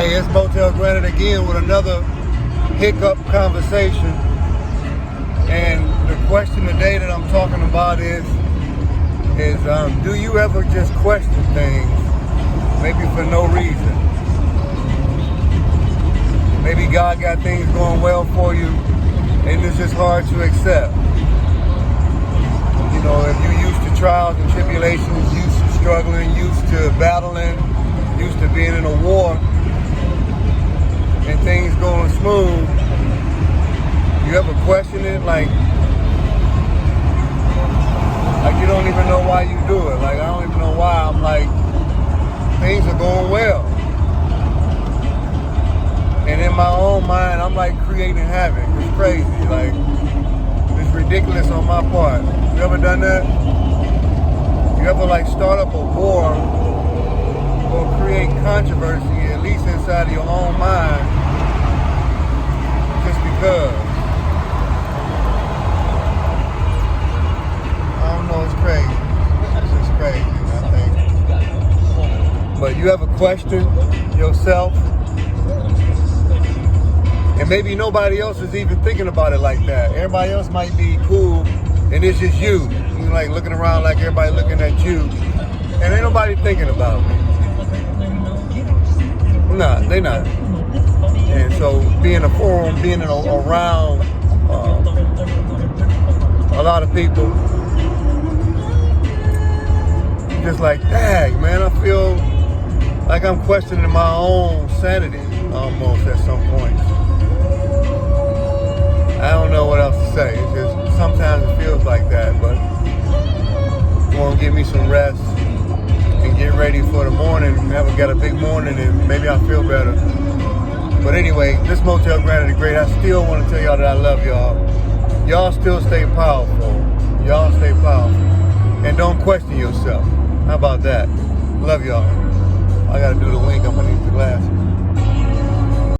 Hey, it's Motell Granite again with another Hiccup Conversation. And the question today that I'm talking about is do you ever just question things, maybe for no reason? Maybe God got things going well for you, and it's just hard to accept. You know, if you're used to trials and tribulations, used to struggling, used to battling, used to being in a war, and things going smooth, you ever question it? Like you don't even know why you do it. Like, I don't even know why. I'm like, things are going well. And in my own mind, I'm like creating havoc. It's crazy. Like, it's ridiculous on my part. You ever done that? You ever like start up a war or create controversy, at least inside of your own mind, just because? I don't know, it's crazy. It's just crazy, I think. But you ever question yourself? And maybe nobody else is even thinking about it like that. Everybody else might be cool, and it's just you. You're like looking around like everybody looking at you, and ain't nobody thinking about it. Nah, they not. And so being a forum, being around a lot of people, just like, dang, man, I feel like I'm questioning my own sanity almost at some points. I don't know what else to say. It's just sometimes it feels like that, but I want to give me some rest and get ready for the morning. Never got a big morning, and maybe I'll feel better. But anyway, this Motell Granite is great. I still want to tell y'all that I love y'all. Y'all still stay powerful. Y'all stay powerful. And don't question yourself. How about that? Love y'all. I got to do the wink. I'm going to need the glasses.